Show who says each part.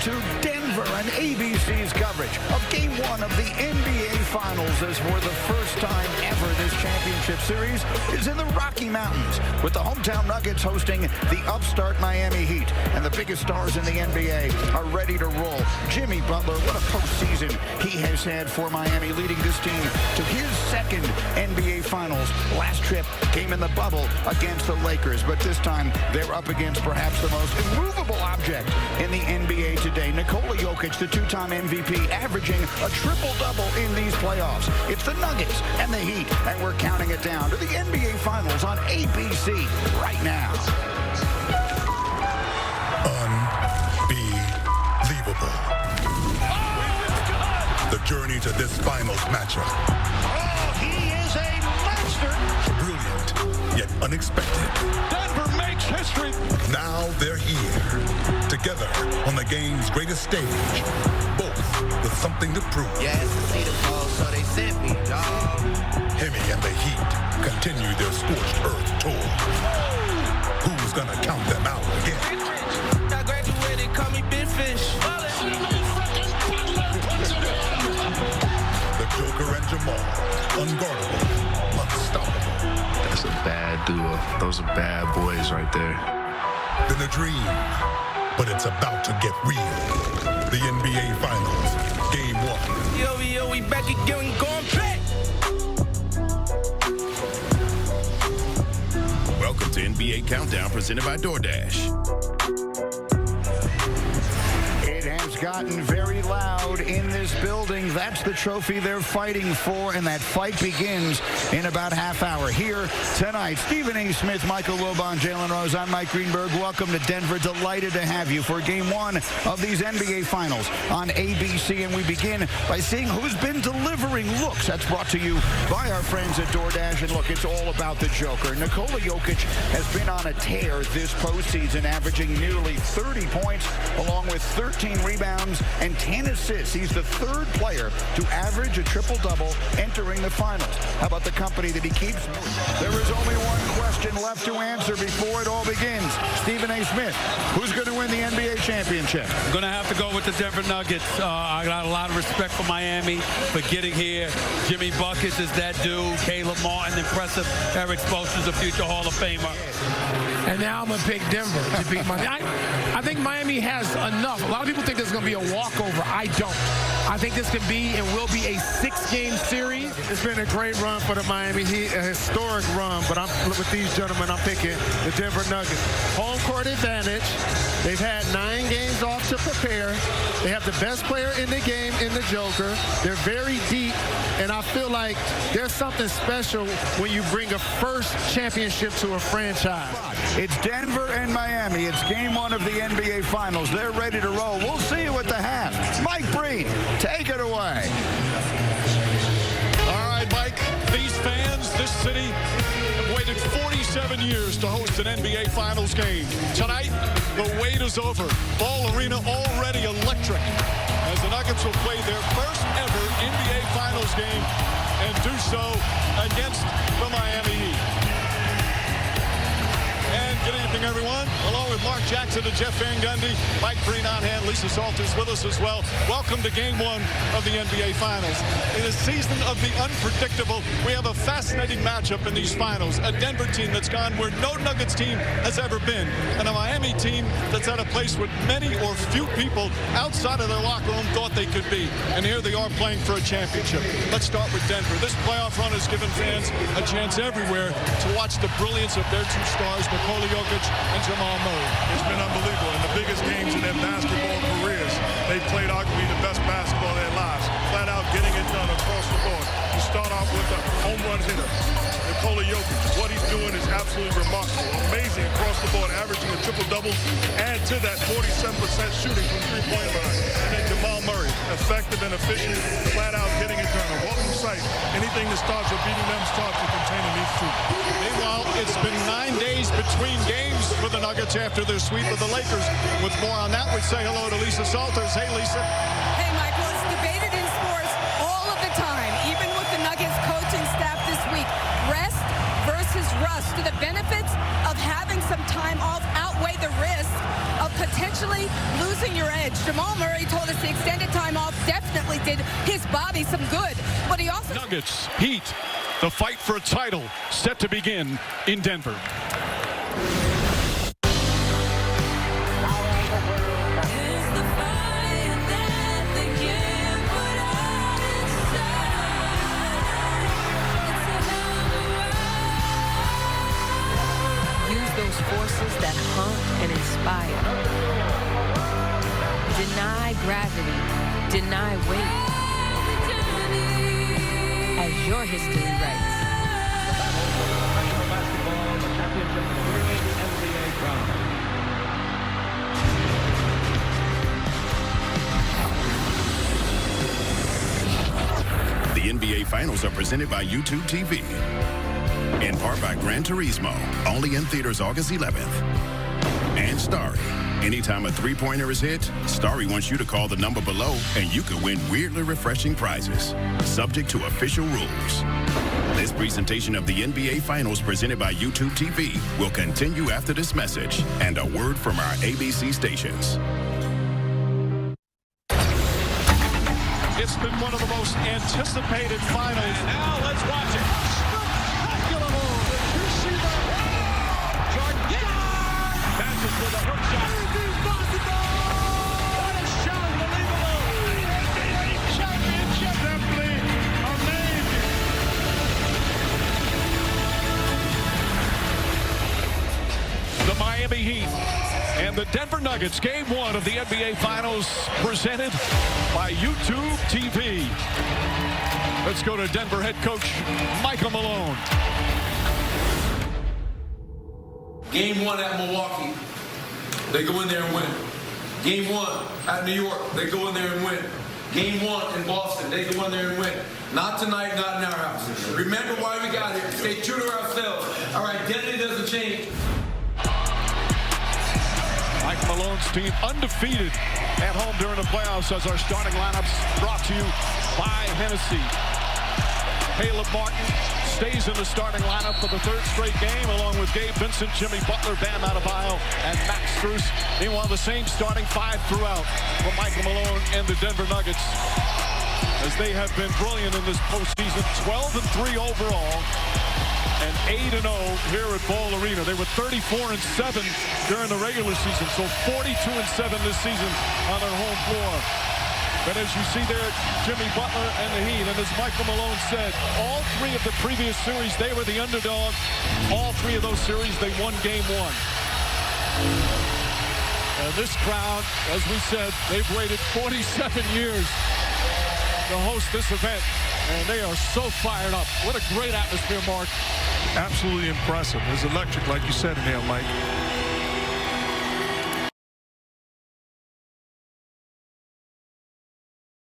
Speaker 1: to Denver and ABC's coverage of Game 1 of the NBA Finals, as for the first time ever this championship series is in the Rocky Mountains, with the hometown Nuggets hosting the upstart Miami Heat. And the biggest stars in the NBA are ready to roll. Jimmy Butler, what a postseason he has had for Miami, leading this team to his second NBA Finals. Last trip came in the bubble against the Lakers, but this time they're up against perhaps the most immovable object in the NBA today. Nikola Jokic, the two-time MVP, averaging a triple-double in these playoffs. It's the Nuggets and the Heat, and we're counting it down to the NBA Finals on ABC right now.
Speaker 2: Unbelievable. The journey to this finals matchup.
Speaker 3: Oh, he is a monster.
Speaker 2: Brilliant, yet unexpected.
Speaker 3: Denver makes history.
Speaker 2: Now they're here, together on the game's greatest stage, both with something to prove.
Speaker 4: Yeah, it's the seat of fall, so they sent me, dog.
Speaker 2: Hemi and the Heat continue their scorched earth tour. Who's gonna count them out again?
Speaker 4: I graduated, call me Big Fish.
Speaker 2: The Joker and Jamal, unguardable, unstoppable.
Speaker 5: That's a bad duo. Those are bad boys right there.
Speaker 2: Been a dream, but it's about to get real. The NBA Finals, Game 1.
Speaker 4: Yo, we back again, going back.
Speaker 6: Welcome to NBA Countdown, presented by DoorDash.
Speaker 1: It has gotten very loud in this building. That's the trophy they're fighting for, and that fight begins in about half hour. Here tonight, Stephen A. Smith, Michael Wilbon, Jalen Rose. I'm Mike Greenberg. Welcome to Denver. Delighted to have you for Game 1 of these NBA Finals on ABC. And we begin by seeing who's been delivering looks. That's brought to you by our friends at DoorDash. And look, it's all about the Joker. Nikola Jokic has been on a tear this postseason, averaging nearly 30 points, along with 13 rebounds and 10 assists. He's the third player to average a triple-double entering the finals. How about the company that he keeps? There is only one question left to answer before it all begins. Stephen A. Smith, who's going to win the NBA championship?
Speaker 7: I'm going to have to go with the Denver Nuggets. I got a lot of respect for Miami for getting here. Jimmy Buckets is that dude. Caleb Martin, impressive. Eric Spoelstra's a future Hall of Famer.
Speaker 8: And now I'm going to pick Denver to beat Miami. I think Miami has enough. A lot of people think this is going to be a walkover. I don't. I think this can be and will be a 6-game series.
Speaker 9: It's been a great run for the Miami Heat, a historic run, but with these gentlemen, I'm picking the Denver Nuggets. Home court advantage. They've had 9 games off to prepare. They have the best player in the game in the Joker. They're very deep, and I feel like there's something special when you bring a first championship to a franchise.
Speaker 1: It's Denver and Miami. It's Game 1 of the NBA Finals. They're ready to roll. We'll see you at the half. Mike Breen, take it away.
Speaker 3: All right, Mike, these fans, this city, have waited 47 years to host an NBA Finals game. Tonight, the wait is over. Ball Arena already electric as the Nuggets will play their first ever NBA Finals game and do so against the Miami Heat. And good evening, everyone. Along with Mark Jackson and Jeff Van Gundy, Mike Breen on hand, Lisa Salters with us as well. Welcome to Game 1 of the NBA Finals. In a season of the unpredictable, we have a fascinating matchup in these finals. A Denver team that's gone where no Nuggets team has ever been, and a Miami team that's at a place where many or few people outside of their locker room thought they could be. And here they are playing for a championship. Let's start with Denver. This playoff run has given fans a chance everywhere to watch the brilliance of their two stars, Nikola Jokic and Jamal Murray.
Speaker 9: It's been unbelievable. In the biggest games in their basketball careers, they've played arguably the best basketball of their lives. Flat out getting it done across the board. You start off with a home run hitter, Nikola Jokic. What he's doing is absolutely remarkable. Amazing across the board, averaging a triple-double. Add to that 47% shooting from three-point line. And then Jamal Murray, effective and efficient, flat out getting it done. A welcome sight. Anything that starts with beating them starts with containing these two.
Speaker 3: Meanwhile, it's been 9 days between games for the Nuggets after their sweep of the Lakers. With more on that, we say hello to Lisa Salters. Hey, Lisa.
Speaker 10: Hey, Michael, it's debated in sports all of the time, even with the Nuggets coaching staff this week. Rest versus rust. Do the benefits of having some time off outweigh the risk of potentially losing your edge. Jamal Murray told us the extended time off definitely did his body some good, but he also...
Speaker 3: Nuggets, Heat, the fight for a title set to begin in Denver.
Speaker 11: Those forces that hunt and inspire. Deny gravity, deny weight. As your history writes.
Speaker 6: The NBA Finals are presented by YouTube TV. In part by Gran Turismo, only in theaters August 11th. And Starry. Anytime a three-pointer is hit, Starry wants you to call the number below and you could win weirdly refreshing prizes. Subject to official rules. This presentation of the NBA Finals presented by YouTube TV will continue after this message and a word from our ABC stations.
Speaker 3: It's been one of the most anticipated finals. And now let's watch it. With a hook shot. What a shot, unbelievable. Championship. Simply amazing. The Miami Heat and the Denver Nuggets, game one of the NBA Finals, presented by YouTube TV. Let's go to Denver head coach Michael Malone.
Speaker 12: Game one at Milwaukee, they go in there and win. Game one at New York, they go in there and win. Game one in Boston, they go in there and win. Not tonight, not in our house. Remember why we got here. Stay true to ourselves. Our identity doesn't change.
Speaker 3: Mike Malone's team undefeated at home during the playoffs as our starting lineups brought to you by Hennessy. Caleb Martin stays in the starting lineup for the third straight game, along with Gabe Vincent, Jimmy Butler, Bam Adebayo, and Max Strus. Meanwhile, the same starting five throughout for Michael Malone and the Denver Nuggets, as they have been brilliant in this postseason. 12-3 overall, and 8-0 here at Ball Arena. They were 34-7 during the regular season, so 42-7 this season on their home floor. But as you see there, Jimmy Butler and the Heat, and as Michael Malone said, all three of the previous series, they were the underdog. All three of those series, they won game one. And this crowd, as we said, they've waited 47 years to host this event, and they are so fired up. What a great atmosphere, Mark.
Speaker 9: Absolutely impressive. It's electric, like you said in there, Mike.